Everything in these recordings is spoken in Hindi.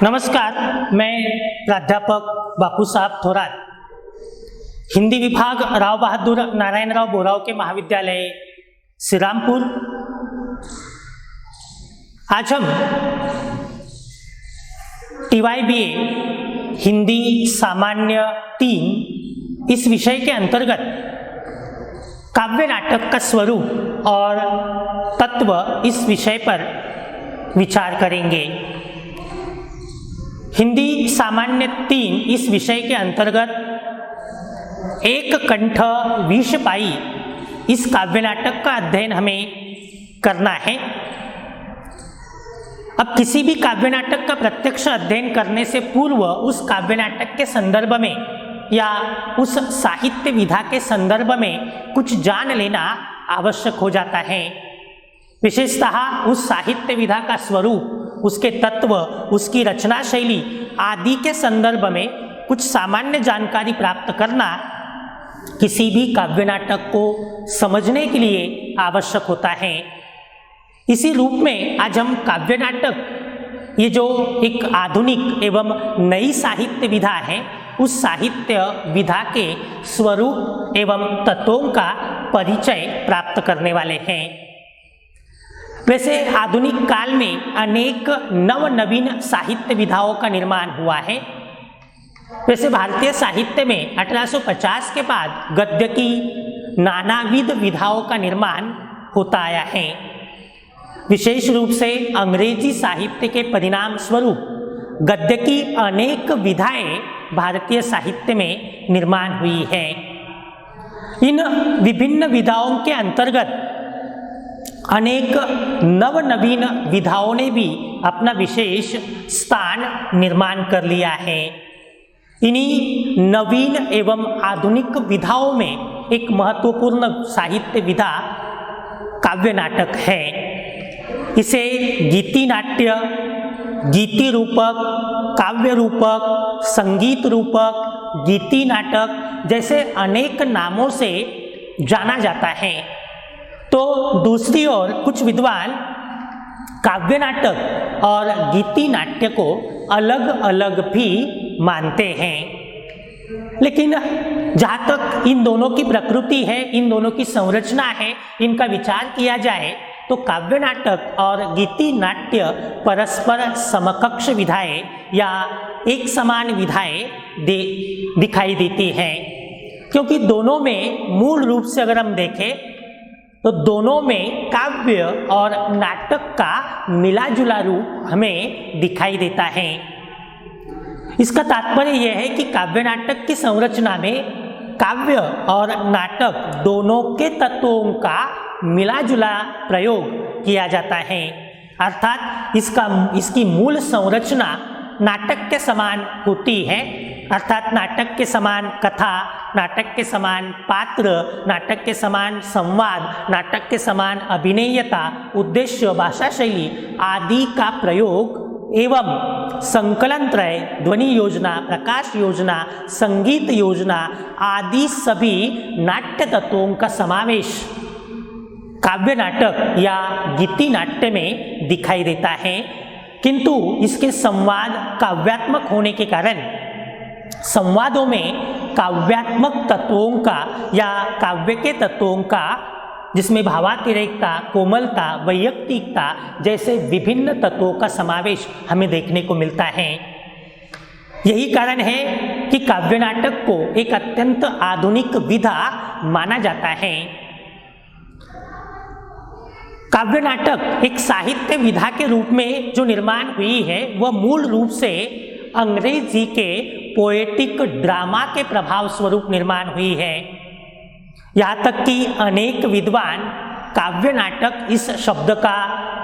नमस्कार, मैं प्राध्यापक बापू साहब थोरात, हिंदी विभाग राव बहादुर नारायणराव बोराव के महाविद्यालय श्रीरामपुर। आज हम TYBA हिंदी सामान्य 3 इस विषय के अंतर्गत काव्य नाटक का स्वरूप और तत्व इस विषय पर विचार करेंगे। हिंदी सामान्य 3 इस विषय के अंतर्गत एक कंठ विष पाई इस काव्य नाटक का अध्ययन हमें करना है। अब किसी भी काव्य नाटक का प्रत्यक्ष अध्ययन करने से पूर्व उस काव्य नाटक के संदर्भ में या उस साहित्य विधा के संदर्भ में कुछ जान लेना आवश्यक हो जाता है। विशेषतः उस साहित्य विधा का स्वरूप, उसके तत्व, उसकी रचना शैली आदि के संदर्भ में कुछ सामान्य जानकारी प्राप्त करना किसी भी काव्य नाटक को समझने के लिए आवश्यक होता है। इसी रूप में आज हम काव्य नाटक, ये जो एक आधुनिक एवं नई साहित्य विधा है, उस साहित्य विधा के स्वरूप एवं तत्वों का परिचय प्राप्त करने वाले हैं। वैसे आधुनिक काल में अनेक नवीन साहित्य विधाओं का निर्माण हुआ है। वैसे भारतीय साहित्य में 1850 के बाद गद्य की नानाविध विधाओं का निर्माण होता आया है। विशेष रूप से अंग्रेजी साहित्य के परिणाम स्वरूप गद्य की अनेक विधाएं भारतीय साहित्य में निर्माण हुई है। इन विभिन्न विधाओं के अंतर्गत अनेक नवीन विधाओं ने भी अपना विशेष स्थान निर्माण कर लिया है। इन्हीं नवीन एवं आधुनिक विधाओं में एक महत्वपूर्ण साहित्य विधा काव्य नाटक है। इसे गीति नाट्य, गीति रूपक, काव्य रूपक, संगीत रूपक, गीति नाटक जैसे अनेक नामों से जाना जाता है। तो दूसरी ओर कुछ विद्वान काव्य नाटक और गीति नाट्य को अलग अलग भी मानते हैं। लेकिन जहाँ तक इन दोनों की प्रकृति है, इन दोनों की संरचना है, इनका विचार किया जाए तो काव्य नाटक और गीति नाट्य परस्पर समकक्ष विधाएं या एक समान विधाएं दिखाई देती हैं, क्योंकि दोनों में मूल रूप से अगर हम देखें तो दोनों में काव्य और नाटक का मिला जुला रूप हमें दिखाई देता है। इसका तात्पर्य यह है कि काव्य नाटक की संरचना में काव्य और नाटक दोनों के तत्वों का मिला जुला प्रयोग किया जाता है। अर्थात इसकी मूल संरचना नाटक के समान होती है, अर्थात नाटक के समान कथा, नाटक के समान पात्र, नाटक के समान संवाद, नाटक के समान अभिनयता, उद्देश्य, भाषा शैली आदि का प्रयोग एवं संकलन त्रय, ध्वनि योजना, प्रकाश योजना, संगीत योजना आदि सभी नाट्य तत्वों का समावेश काव्य नाटक या गीति नाट्य में दिखाई देता है। किंतु इसके संवाद काव्यात्मक होने के कारण संवादों में काव्यात्मक तत्वों का या काव्य के तत्वों का, जिसमें भावातिरेकता, कोमलता, वैयक्तिकता जैसे विभिन्न तत्वों का समावेश हमें देखने को मिलता है। यही कारण है कि काव्य नाटक को एक अत्यंत आधुनिक विधा माना जाता है। काव्य नाटक एक साहित्य विधा के रूप में जो निर्माण हुई है वह मूल रूप से अंग्रेजी के पोएटिक ड्रामा के प्रभाव स्वरूप निर्माण हुई है। यहाँ तक कि अनेक विद्वान काव्य नाटक इस शब्द का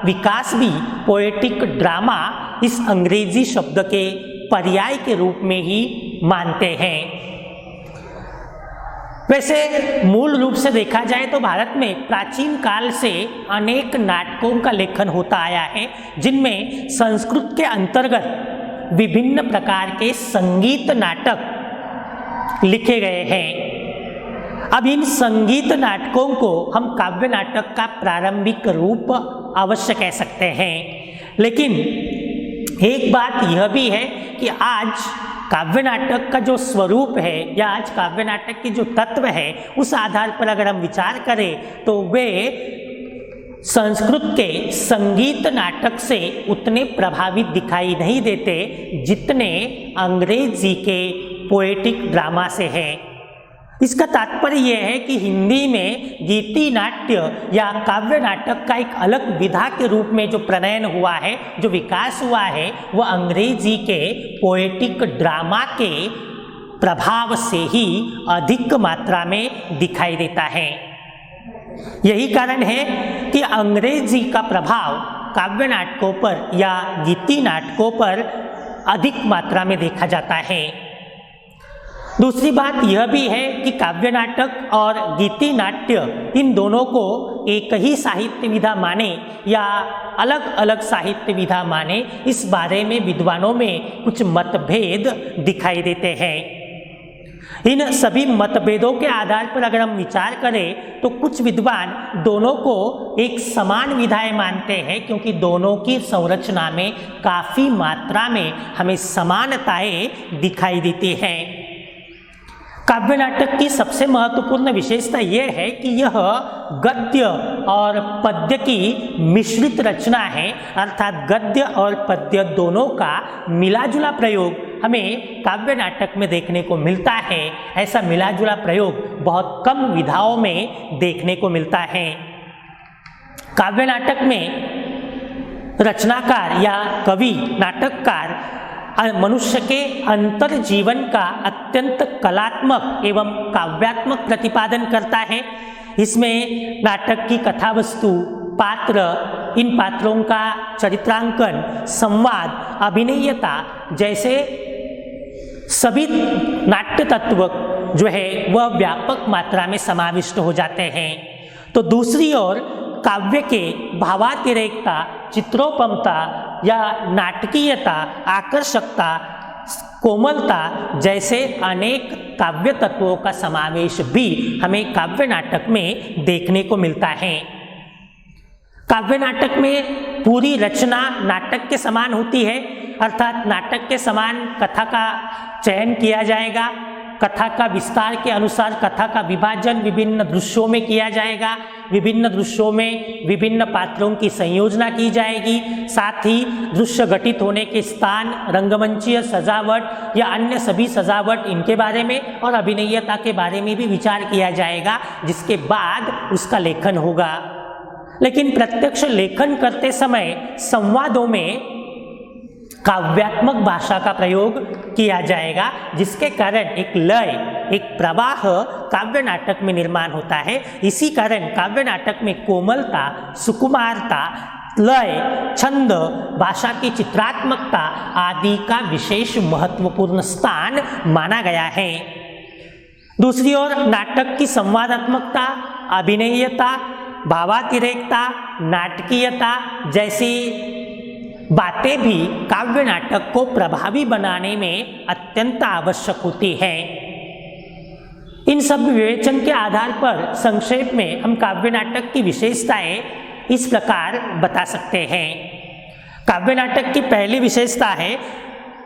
विकास भी पोएटिक ड्रामा इस अंग्रेजी शब्द के पर्याय के रूप में ही मानते हैं। वैसे मूल रूप से देखा जाए तो भारत में प्राचीन काल से अनेक नाटकों का लेखन होता आया है, जिनमें संस्कृत के अंतर्गत विभिन्न प्रकार के संगीत नाटक लिखे गए हैं। अब इन संगीत नाटकों को हम काव्य नाटक का प्रारंभिक रूप अवश्य कह सकते हैं, लेकिन एक बात यह भी है कि आज काव्य नाटक का जो स्वरूप है या आज काव्य नाटक के जो तत्व है उस आधार पर अगर हम विचार करें तो वे संस्कृत के संगीत नाटक से उतने प्रभावित दिखाई नहीं देते जितने अंग्रेजी के पोएटिक ड्रामा से हैं। इसका तात्पर्य यह है कि हिंदी में गीति नाट्य या काव्य नाटक का एक अलग विधा के रूप में जो प्रणयन हुआ है, जो विकास हुआ है, वह अंग्रेजी के पोएटिक ड्रामा के प्रभाव से ही अधिक मात्रा में दिखाई देता है। यही कारण है कि अंग्रेजी का प्रभाव काव्य नाटकों पर या गीति नाटकों पर अधिक मात्रा में देखा जाता है। दूसरी बात यह भी है कि काव्य नाटक और गीति नाट्य इन दोनों को एक ही साहित्य विधा माने या अलग अलग साहित्य विधा माने, इस बारे में विद्वानों में कुछ मतभेद दिखाई देते हैं। इन सभी मतभेदों के आधार पर अगर हम विचार करें तो कुछ विद्वान दोनों को एक समान विधाएं मानते हैं, क्योंकि दोनों की संरचना में काफ़ी मात्रा में हमें समानताएं दिखाई देती हैं। काव्य नाटक की सबसे महत्वपूर्ण विशेषता यह है कि यह गद्य और पद्य की मिश्रित रचना है, अर्थात गद्य और पद्य दोनों का मिलाजुला प्रयोग हमें काव्य नाटक में देखने को मिलता है। ऐसा मिलाजुला प्रयोग बहुत कम विधाओं में देखने को मिलता है। काव्य नाटक में रचनाकार या कवि नाटककार मनुष्य के अंतर जीवन का अत्यंत कलात्मक एवं काव्यात्मक प्रतिपादन करता है। इसमें नाटक की कथा वस्तु, पात्र, इन पात्रों का चरित्रांकन, संवाद, अभिनयता जैसे सभी नाट्य तत्व जो है वह व्यापक मात्रा में समाविष्ट हो जाते हैं। तो दूसरी ओर काव्य के भावातिरेकता, चित्रोपमता या नाटकीयता, आकर्षकता, कोमलता जैसे अनेक काव्य तत्वों का समावेश भी हमें काव्य नाटक में देखने को मिलता है। काव्य नाटक में पूरी रचना नाटक के समान होती है, अर्थात नाटक के समान कथा का चयन किया जाएगा, कथा का विस्तार के अनुसार कथा का विभाजन विभिन्न दृश्यों में किया जाएगा, विभिन्न दृश्यों में विभिन्न पात्रों की संयोजना की जाएगी, साथ ही दृश्य घटित होने के स्थान, रंगमंचीय सजावट या अन्य सभी सजावट इनके बारे में और अभिनयता के बारे में भी विचार किया जाएगा, जिसके बाद उसका लेखन होगा। लेकिन प्रत्यक्ष लेखन करते समय संवादों में काव्यात्मक भाषा का प्रयोग किया जाएगा, जिसके कारण एक लय, एक प्रवाह काव्य नाटक में निर्माण होता है। इसी कारण काव्य नाटक में कोमलता, सुकुमारता, लय, छंद, भाषा की चित्रात्मकता आदि का विशेष महत्वपूर्ण स्थान माना गया है। दूसरी ओर नाटक की संवादात्मकता, अभिनयता, भावातिरेकता, नाटकीयता जैसी बातें भी काव्य नाटक को प्रभावी बनाने में अत्यंत आवश्यक होती हैं। इन सब विवेचन के आधार पर संक्षेप में हम काव्य नाटक की विशेषताएं इस प्रकार बता सकते हैं। काव्य नाटक की पहली विशेषता है,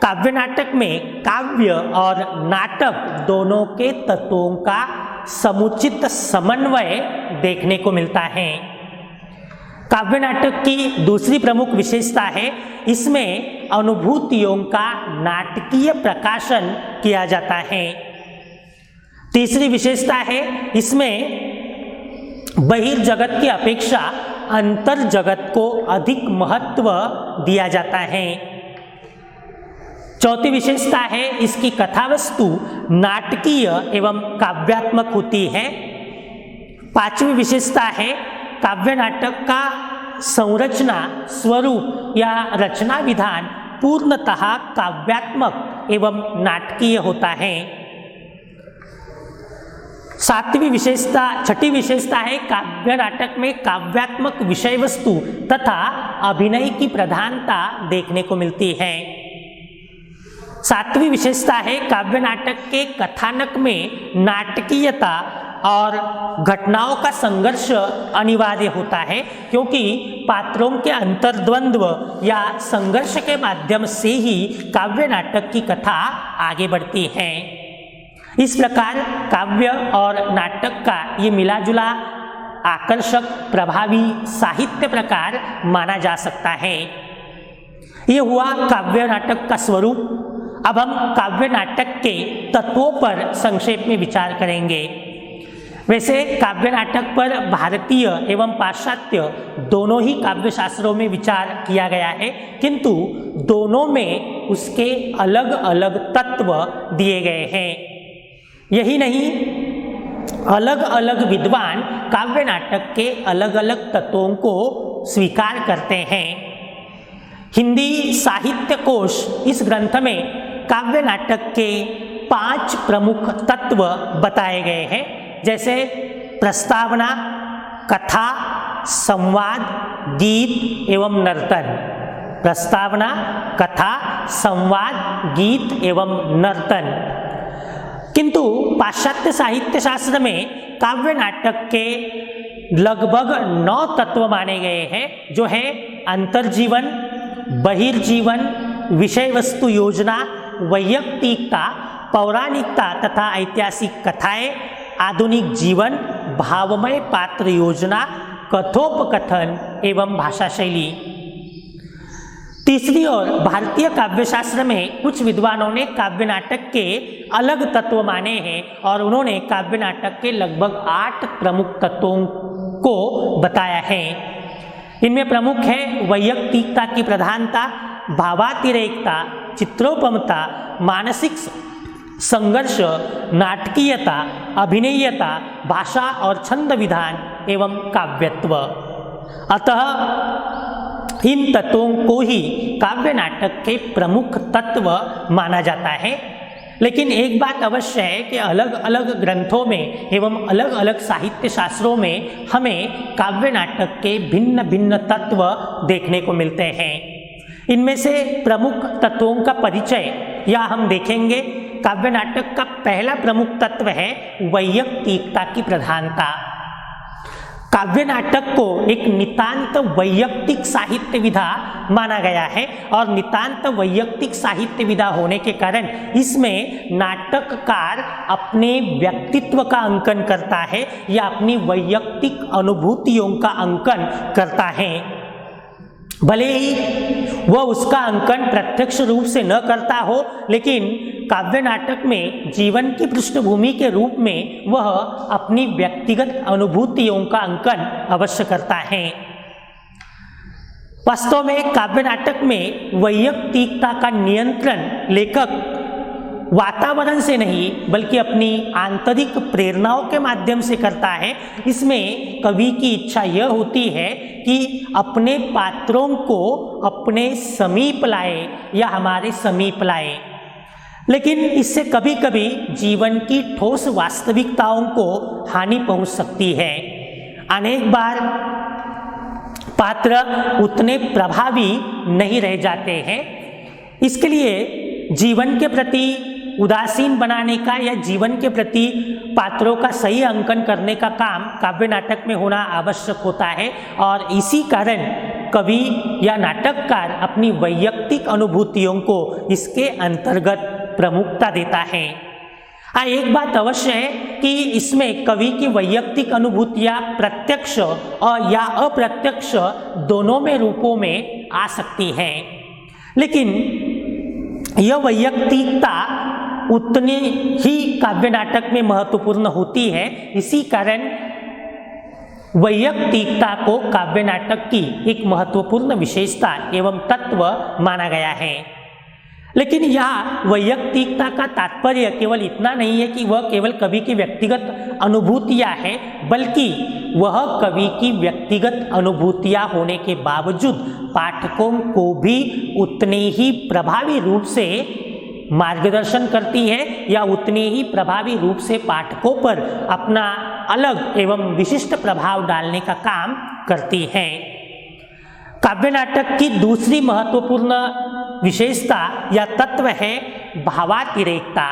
काव्य नाटक में काव्य और नाटक दोनों के तत्वों का समुचित समन्वय देखने को मिलता है। काव्य नाटक की दूसरी प्रमुख विशेषता है, इसमें अनुभूतियों का नाटकीय प्रकाशन किया जाता है। तीसरी विशेषता है, इसमें बहिर्जगत की अपेक्षा अंतर जगत को अधिक महत्व दिया जाता है। चौथी विशेषता है, इसकी कथावस्तु नाटकीय एवं काव्यात्मक होती है। पांचवी विशेषता है, काव्य नाटक का संरचना, स्वरूप या रचना विधान पूर्णतः काव्यात्मक एवं नाटकीय होता है। छठी विशेषता है, काव्य नाटक में काव्यात्मक विषय वस्तु तथा अभिनय की प्रधानता देखने को मिलती है। सातवीं विशेषता है, काव्य नाटक के कथानक में नाटकीयता और घटनाओं का संघर्ष अनिवार्य होता है, क्योंकि पात्रों के अंतर्द्वंद्व या संघर्ष के माध्यम से ही काव्य नाटक की कथा आगे बढ़ती है। इस प्रकार काव्य और नाटक का ये मिलाजुला आकर्षक प्रभावी साहित्य प्रकार माना जा सकता है। ये हुआ काव्य नाटक का स्वरूप। अब हम काव्य नाटक के तत्वों पर संक्षेप में विचार करेंगे। वैसे काव्य नाटक पर भारतीय एवं पाश्चात्य दोनों ही काव्य शास्त्रों में विचार किया गया है, किंतु दोनों में उसके अलग अलग तत्व दिए गए हैं। यही नहीं, अलग अलग विद्वान काव्य नाटक के अलग अलग तत्वों को स्वीकार करते हैं। हिंदी साहित्य कोश इस ग्रंथ में काव्य नाटक के 5 प्रमुख तत्व बताए गए हैं, जैसे प्रस्तावना, कथा, संवाद, गीत एवं नर्तन। प्रस्तावना, कथा, संवाद, गीत एवं नर्तन। किंतु पाश्चात्य साहित्य शास्त्र में काव्य नाटक के लगभग 9 तत्व माने गए हैं, जो है अंतर्जीवन, बहिर्जीवन, विषय वस्तु योजना, वैयक्तिकता, पौराणिकता तथा ऐतिहासिक कथाएं, आधुनिक जीवन, भावमय पात्र योजना, कथोपकथन एवं भाषा शैली। तीसरी ओर भारतीय काव्यशास्त्र में कुछ विद्वानों ने काव्य नाटक के अलग तत्व माने हैं और उन्होंने काव्य नाटक के लगभग 8 प्रमुख तत्वों को बताया है। इनमें प्रमुख है वैयक्तिकता की प्रधानता, भावातिरेकता, चित्रोपमता, मानसिक संघर्ष, नाटकीयता, अभिनयता, भाषा और छंद विधान एवं काव्यत्व। अतः इन तत्वों को ही काव्य नाटक के प्रमुख तत्व माना जाता है। लेकिन एक बात अवश्य है कि अलग अलग ग्रंथों में एवं अलग अलग साहित्य शास्त्रों में हमें काव्य नाटक के भिन्न भिन्न तत्व देखने को मिलते हैं। इनमें से प्रमुख तत्वों का परिचय या हम देखेंगे। काव्य नाटक का पहला प्रमुख तत्व है वैयक्तिकता की प्रधानता। काव्य नाटक को एक नितांत वैयक्तिक साहित्य विधा माना गया है और नितांत वैयक्तिक साहित्य विधा होने के कारण इसमें नाटककार अपने व्यक्तित्व का अंकन करता है या अपनी वैयक्तिक अनुभूतियों का अंकन करता है। भले ही वह उसका अंकन प्रत्यक्ष रूप से न करता हो, लेकिन काव्य नाटक में जीवन की पृष्ठभूमि के रूप में वह अपनी व्यक्तिगत अनुभूतियों का अंकन अवश्य करता है। वास्तव में काव्य नाटक में वैयक्तिकता का नियंत्रण लेखक वातावरण से नहीं बल्कि अपनी आंतरिक प्रेरणाओं के माध्यम से करता है। इसमें कवि की इच्छा यह होती है कि अपने पात्रों को अपने समीप लाए या हमारे समीप लाए, लेकिन इससे कभी कभी जीवन की ठोस वास्तविकताओं को हानि पहुंच सकती है। अनेक बार पात्र उतने प्रभावी नहीं रह जाते हैं। इसके लिए जीवन के प्रति उदासीन बनाने का या जीवन के प्रति पात्रों का सही अंकन करने का काम काव्य नाटक में होना आवश्यक होता है और इसी कारण कवि या नाटककार अपनी वैयक्तिक अनुभूतियों को इसके अंतर्गत प्रमुखता देता है। एक बात अवश्य है कि इसमें कवि की वैयक्तिक अनुभूतियां प्रत्यक्ष और या अप्रत्यक्ष दोनों में रूपों में आ सकती हैं, लेकिन यह वैयक्तिकता उतनी ही काव्य नाटक में महत्वपूर्ण होती है। इसी कारण वैयक्तिकता को काव्य नाटक की एक महत्वपूर्ण विशेषता एवं तत्व माना गया है। लेकिन यह वैयक्तिकता का तात्पर्य केवल इतना नहीं है कि वह केवल कवि की व्यक्तिगत अनुभूतियां हैं, बल्कि वह कवि की व्यक्तिगत अनुभूतियां होने के बावजूद पाठकों को भी उतने ही प्रभावी रूप से मार्गदर्शन करती है या उतने ही प्रभावी रूप से पाठकों पर अपना अलग एवं विशिष्ट प्रभाव डालने का काम करती है। काव्य नाटक की दूसरी महत्वपूर्ण विशेषता या तत्व है भावातिरेकता।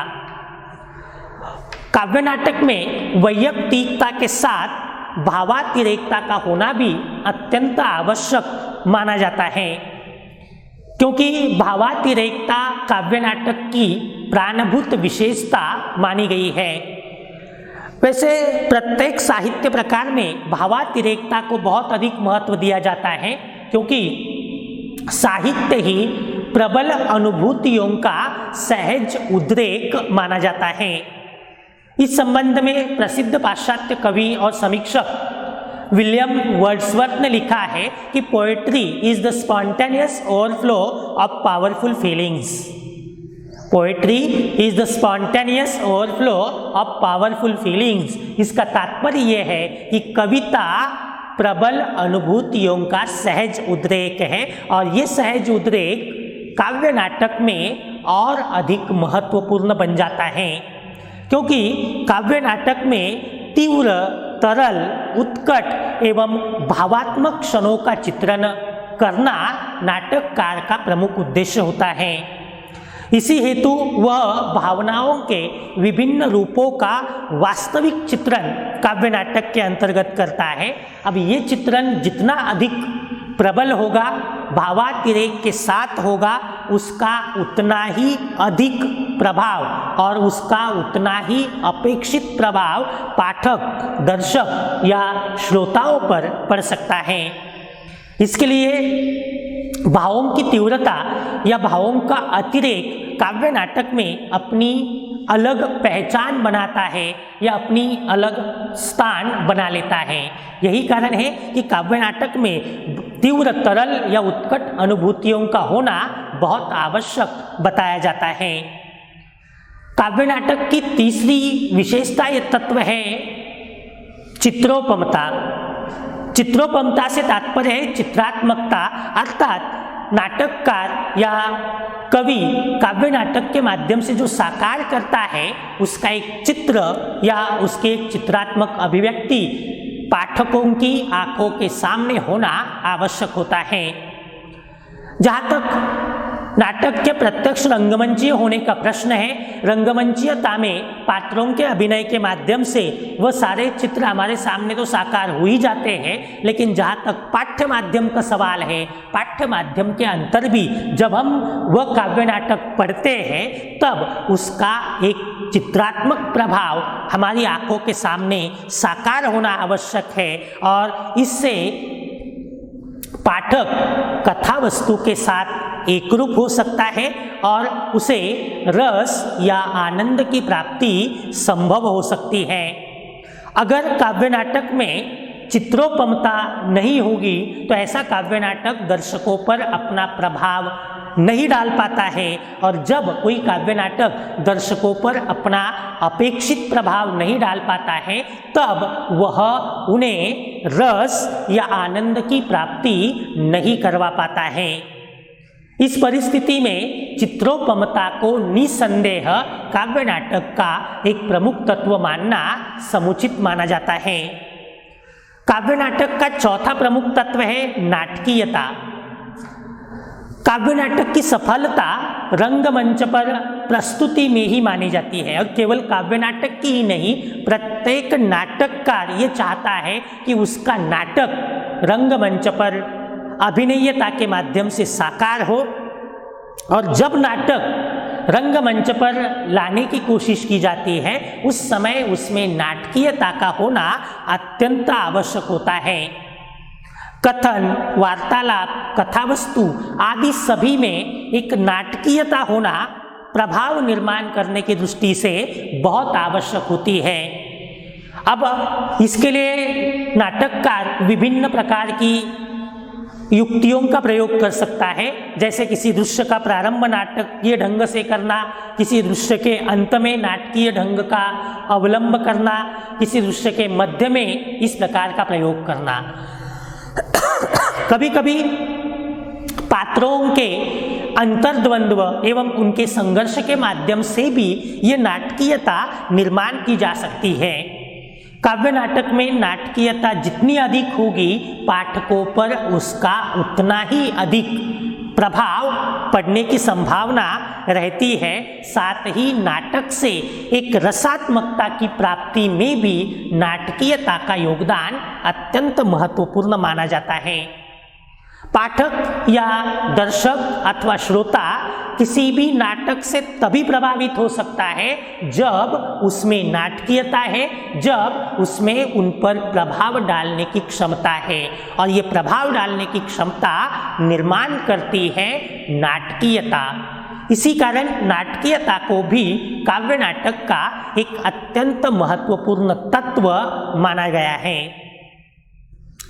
काव्य नाटक में वैयक्तिकता के साथ भावातिरेकता का होना भी अत्यंत आवश्यक माना जाता है, क्योंकि भावातिरेकता काव्य नाटक की प्राणभूत विशेषता मानी गई है। वैसे प्रत्येक साहित्य प्रकार में भावातिरेकता को बहुत अधिक महत्व दिया जाता है, क्योंकि साहित्य ही प्रबल अनुभूतियों का सहज उद्रेक माना जाता है। इस संबंध में प्रसिद्ध पाश्चात्य कवि और समीक्षक विलियम वर्ड्सवर्थ ने लिखा है कि poetry is the spontaneous overflow of powerful feelings. Poetry is the spontaneous overflow of powerful feelings. इसका तात्पर्य यह है कि कविता प्रबल अनुभूतियों का सहज उद्रेक है, और ये सहज उद्रेक काव्य नाटक में और अधिक महत्वपूर्ण बन जाता है, क्योंकि काव्य नाटक में तीव्र, तरल, उत्कट एवं भावात्मक क्षणों का चित्रण करना नाटककार का प्रमुख उद्देश्य होता है। इसी हेतु वह भावनाओं के विभिन्न रूपों का वास्तविक चित्रण काव्य नाटक के अंतर्गत करता है। अब ये चित्रण जितना अधिक प्रबल होगा, भावातिरेक के साथ होगा, उसका उतना ही अधिक प्रभाव और उसका उतना ही अपेक्षित प्रभाव पाठक, दर्शक या श्रोताओं पर पड़ सकता है। इसके लिए भावों की तीव्रता या भावों का अतिरेक काव्य नाटक में अपनी अलग पहचान बनाता है या अपनी अलग स्थान बना लेता है। यही कारण है कि काव्य नाटक में तीव्र, तरल या उत्कट अनुभूतियों का होना बहुत आवश्यक बताया जाता है। काव्य नाटक की तीसरी विशेषता ये तत्व है चित्रोपमता। चित्रोपमता से तात्पर्य है चित्रात्मकता, अर्थात नाटककार या कवि काव्य नाटक के माध्यम से जो साकार करता है उसका एक चित्र या उसके एक चित्रात्मक अभिव्यक्ति पाठकों की आंखों के सामने होना आवश्यक होता है। जहाँ तक नाटक के प्रत्यक्ष रंगमंचीय होने का प्रश्न है, रंगमंचीयता में पात्रों के अभिनय के माध्यम से वह सारे चित्र हमारे सामने तो साकार हो ही जाते हैं, लेकिन जहाँ तक पाठ्य माध्यम का सवाल है, पाठ्य माध्यम के अंतर भी जब हम वह काव्य नाटक पढ़ते हैं तब उसका एक चित्रात्मक प्रभाव हमारी आंखों के सामने साकार होना आवश्यक है, और इससे पाठक कथा वस्तु के साथ एकरूप हो सकता है और उसे रस या आनंद की प्राप्ति संभव हो सकती है। अगर काव्य नाटक में चित्रोपमता नहीं होगी तो ऐसा काव्य नाटक दर्शकों पर अपना प्रभाव नहीं डाल पाता है, और जब कोई काव्य नाटक दर्शकों पर अपना अपेक्षित प्रभाव नहीं डाल पाता है तब वह उन्हें रस या आनंद की प्राप्ति नहीं करवा पाता है। इस परिस्थिति में चित्रोपमता को निसंदेह काव्य नाटक का एक प्रमुख तत्व मानना समुचित माना जाता है। काव्य नाटक का चौथा प्रमुख तत्व है नाटकीयता। काव्य नाटक की सफलता रंगमंच पर प्रस्तुति में ही मानी जाती है, और केवल काव्य नाटक की ही नहीं, प्रत्येक नाटककार ये चाहता है कि उसका नाटक रंगमंच पर अभिनयता के माध्यम से साकार हो, और जब नाटक रंगमंच पर लाने की कोशिश की जाती है उस समय उसमें नाटकीयता का होना अत्यंत आवश्यक होता है। कथन, वार्तालाप, कथावस्तु आदि सभी में एक नाटकीयता होना प्रभाव निर्माण करने की दृष्टि से बहुत आवश्यक होती है। अब इसके लिए नाटककार विभिन्न प्रकार की युक्तियों का प्रयोग कर सकता है, जैसे किसी दृश्य का प्रारंभ नाटकीय ढंग से करना, किसी दृश्य के अंत में नाटकीय ढंग का अवलंब करना, किसी दृश्य के मध्य में इस प्रकार का प्रयोग करना। कभी कभी पात्रों के अंतर्द्वंद्व एवं उनके संघर्ष के माध्यम से भी ये नाटकीयता निर्माण की जा सकती है। काव्य नाटक में नाटकीयता जितनी अधिक होगी पाठकों पर उसका उतना ही अधिक प्रभाव पड़ने की संभावना रहती है। साथ ही नाटक से एक रसात्मकता की प्राप्ति में भी नाटकीयता का योगदान अत्यंत महत्वपूर्ण माना जाता है। पाठक या दर्शक अथवा श्रोता किसी भी नाटक से तभी प्रभावित हो सकता है जब उसमें नाटकीयता है, जब उसमें उन पर प्रभाव डालने की क्षमता है, और ये प्रभाव डालने की क्षमता निर्माण करती है नाटकीयता। इसी कारण नाटकीयता को भी काव्य नाटक का एक अत्यंत महत्वपूर्ण तत्व माना गया है।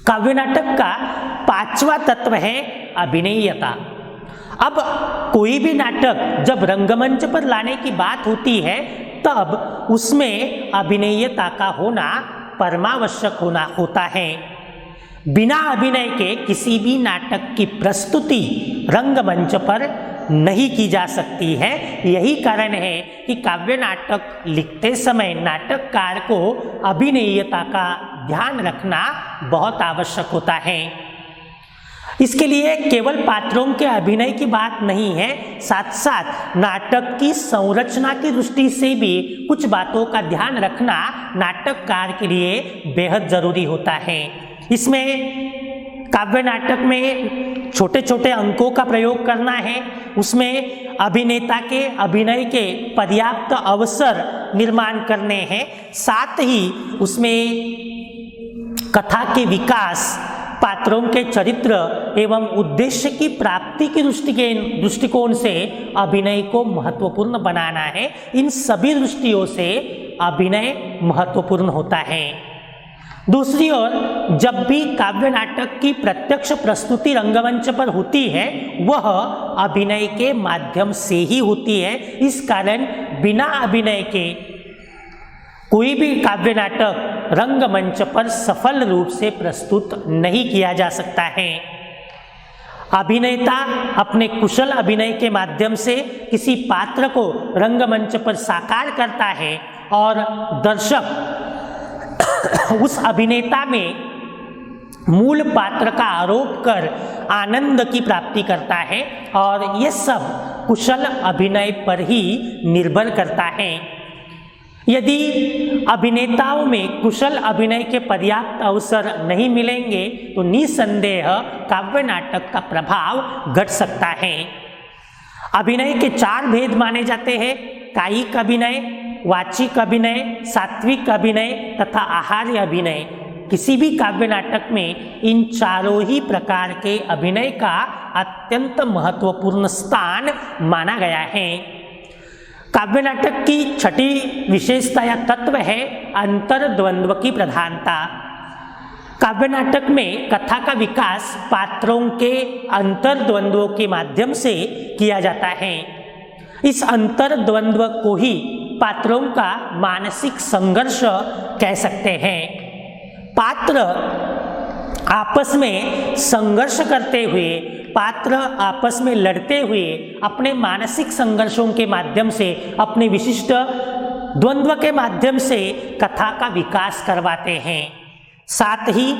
काव्य नाटक का पांचवा तत्व है अभिनयता। अब कोई भी नाटक जब रंगमंच पर लाने की बात होती है तब उसमें अभिनयता का होना परमावश्यक होता है। बिना अभिनय के किसी भी नाटक की प्रस्तुति रंगमंच पर नहीं की जा सकती है। यही कारण है कि काव्य नाटक लिखते समय नाटककार को अभिनयता का ध्यान रखना बहुत आवश्यक होता है। इसके लिए केवल पात्रों के अभिनय की बात नहीं है, साथ साथ नाटक की संरचना की दृष्टि से भी कुछ बातों का ध्यान रखना नाटककार के लिए बेहद जरूरी होता है। इसमें काव्य नाटक में छोटे छोटे अंकों का प्रयोग करना है, उसमें अभिनेता के अभिनय के पर्याप्त अवसर निर्माण करने हैं, साथ ही उसमें कथा के विकास, पात्रों के चरित्र एवं उद्देश्य की प्राप्ति की दृष्टिकोण से अभिनय को महत्वपूर्ण बनाना है। इन सभी दृष्टियों से अभिनय महत्वपूर्ण होता है। दूसरी ओर जब भी काव्य नाटक की प्रत्यक्ष प्रस्तुति रंगमंच पर होती है वह अभिनय के माध्यम से ही होती है। इस कारण बिना अभिनय के कोई भी काव्य नाटक रंगमंच पर सफल रूप से प्रस्तुत नहीं किया जा सकता है। अभिनेता अपने कुशल अभिनय के माध्यम से किसी पात्र को रंगमंच पर साकार करता है और दर्शक उस अभिनेता में मूल पात्र का आरोप कर आनंद की प्राप्ति करता है, और यह सब कुशल अभिनय पर ही निर्भर करता है। यदि अभिनेताओं में कुशल अभिनय के पर्याप्त अवसर नहीं मिलेंगे तो निसंदेह काव्य नाटक का प्रभाव घट सकता है। अभिनय के 4 भेद माने जाते हैं: कायिक अभिनय, वाचिक अभिनय, सात्विक अभिनय तथा आहार्य अभिनय। किसी भी काव्य नाटक में इन चारों ही प्रकार के अभिनय का अत्यंत महत्वपूर्ण स्थान माना गया है। काव्य नाटक की छठी विशेषता या तत्व है अंतर्द्वंद्व की प्रधानता। काव्य नाटक में कथा का विकास पात्रों के अंतर्द्वंद्वों के माध्यम से किया जाता है। इस अंतर्द्वंद्व को ही पात्रों का मानसिक संघर्ष कह सकते हैं। पात्र आपस में संघर्ष करते हुए, पात्र आपस में लड़ते हुए अपने मानसिक संघर्षों के माध्यम से, अपने विशिष्ट द्वंद्व के माध्यम से कथा का विकास करवाते हैं। साथ ही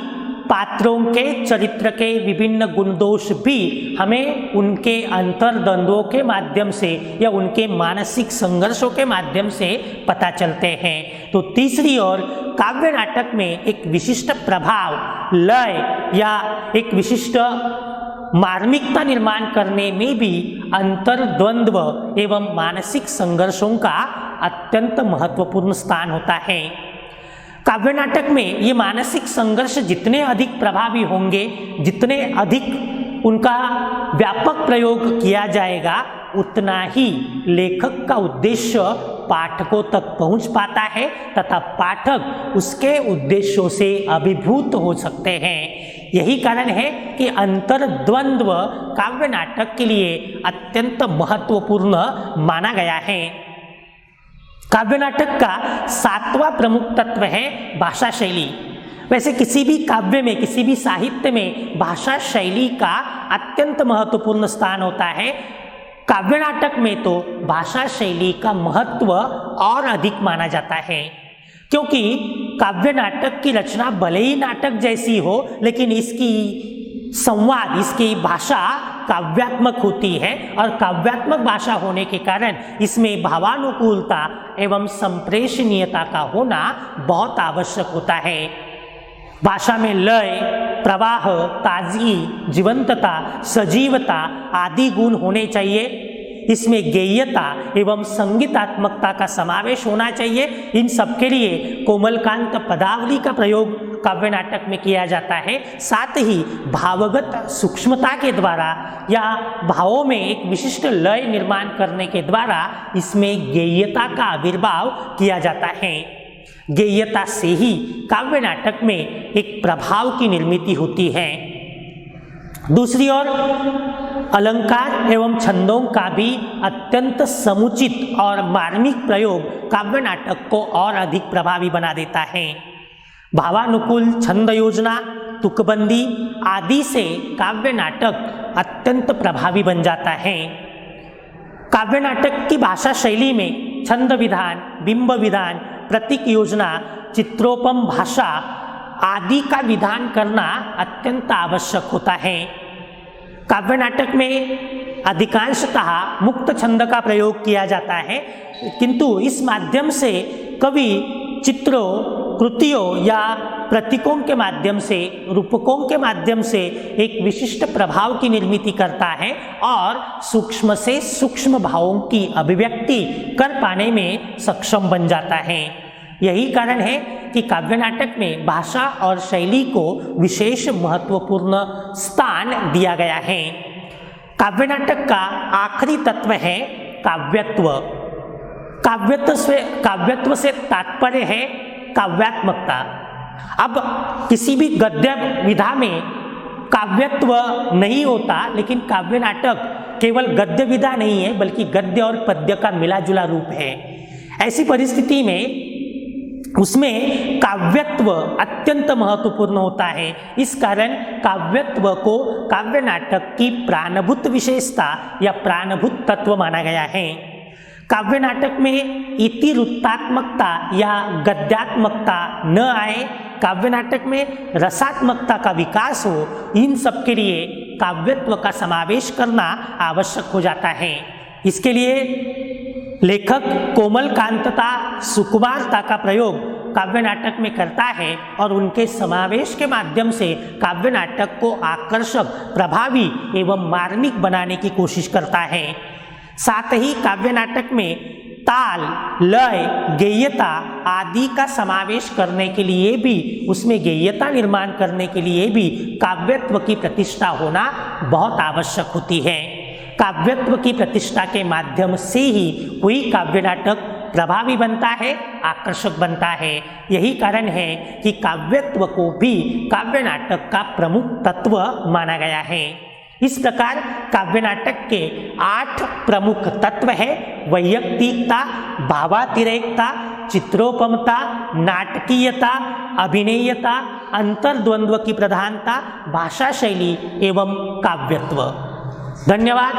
पात्रों के चरित्र के विभिन्न गुण दोष भी हमें उनके अंतर्द्वंद्वों के माध्यम से या उनके मानसिक संघर्षों के माध्यम से पता चलते हैं। तो तीसरी ओर काव्य नाटक में एक विशिष्ट प्रभाव, लय या एक विशिष्ट मार्मिकता निर्माण करने में भी अंतर्द्वंद्व एवं मानसिक संघर्षों का अत्यंत महत्वपूर्ण स्थान होता है। काव्य नाटक में ये मानसिक संघर्ष जितने अधिक प्रभावी होंगे, जितने अधिक उनका व्यापक प्रयोग किया जाएगा, उतना ही लेखक का उद्देश्य पाठकों तक पहुंच पाता है तथा पाठक उसके उद्देश्यों से अभिभूत हो सकते हैं। यही कारण है कि अंतर्द्वंद्व काव्य नाटक के लिए अत्यंत महत्वपूर्ण माना गया है। काव्य नाटक का 7वां प्रमुख तत्व है भाषा शैली। वैसे किसी भी काव्य में, किसी भी साहित्य में भाषा शैली का अत्यंत महत्वपूर्ण स्थान होता है। काव्य नाटक में तो भाषा शैली का महत्व और अधिक माना जाता है, क्योंकि काव्य नाटक की रचना भले ही नाटक जैसी हो, लेकिन इसकी संवाद, इसकी भाषा काव्यात्मक होती है और काव्यात्मक भाषा होने के कारण इसमें भावानुकूलता एवं संप्रेषणीयता का होना बहुत आवश्यक होता है। भाषा में लय, प्रवाह, ताजगी, जीवंतता, सजीवता आदि गुण होने चाहिए। इसमें गेयता एवं संगीतात्मकता का समावेश होना चाहिए। इन सबके लिए कोमलकांत पदावली का प्रयोग काव्य नाटक में किया जाता है। साथ ही भावगत सूक्ष्मता के द्वारा या भावों में एक विशिष्ट लय निर्माण करने के द्वारा इसमें गेयता का आविर्भाव किया जाता है। गेयता से ही काव्य नाटक में एक प्रभाव की निर्मिति होती है। दूसरी ओर अलंकार एवं छंदों का भी अत्यंत समुचित और मार्मिक प्रयोग काव्य नाटक को और अधिक प्रभावी बना देता है। भावानुकूल छंद योजना, तुकबंदी आदि से काव्य नाटक अत्यंत प्रभावी बन जाता है। काव्य नाटक की भाषा शैली में छंद विधान, बिंब विधान, प्रतीक योजना, चित्रोपम भाषा आदि का विधान करना अत्यंत आवश्यक होता है। काव्य नाटक में अधिकांशतः मुक्त छंद का प्रयोग किया जाता है, किंतु इस माध्यम से कवि चित्रों, कृतियों या प्रतीकों के माध्यम से, रूपकों के माध्यम से एक विशिष्ट प्रभाव की निर्मिति करता है और सूक्ष्म से सूक्ष्म भावों की अभिव्यक्ति कर पाने में सक्षम बन जाता है। यही कारण है कि काव्य नाटक में भाषा और शैली को विशेष महत्वपूर्ण स्थान दिया गया है। काव्य नाटक का आखिरी तत्व है काव्यत्व। काव्यत्व से तात्पर्य है काव्यात्मकता। अब किसी भी गद्य विधा में काव्यत्व नहीं होता, लेकिन काव्य नाटक केवल गद्य विधा नहीं है बल्कि गद्य और पद्य का मिला जुला रूप है। ऐसी परिस्थिति में उसमें काव्यत्व अत्यंत महत्वपूर्ण होता है। इस कारण काव्यत्व को काव्य नाटक की प्राणभूत विशेषता या प्राणभूत तत्व माना गया है। काव्य नाटक में इतिवृत्तात्मकता या गद्यात्मकता न आए, काव्य नाटक में रसात्मकता का विकास हो, इन सब के लिए काव्यत्व का समावेश करना आवश्यक हो जाता है। इसके लिए लेखक कोमलकांतता, सुकुमारता का प्रयोग काव्य नाटक में करता है और उनके समावेश के माध्यम से काव्य नाटक को आकर्षक, प्रभावी एवं मार्मिक बनाने की कोशिश करता है। साथ ही काव्य नाटक में ताल, लय, गेयता आदि का समावेश करने के लिए भी, उसमें गेयता निर्माण करने के लिए भी काव्यत्व की प्रतिष्ठा होना बहुत आवश्यक होती है। काव्यत्व की प्रतिष्ठा के माध्यम से ही कोई काव्य नाटक प्रभावी बनता है, आकर्षक बनता है। यही कारण है कि काव्यत्व को भी काव्य नाटक का प्रमुख तत्व माना गया है। इस प्रकार काव्य नाटक के 8 प्रमुख तत्व है: वैयक्तिकता, भावातिरेकता, चित्रोपमता, नाटकीयता, अभिनयता, अंतर्द्वंद्व की प्रधानता, भाषा शैली एवं काव्यत्व। धन्यवाद।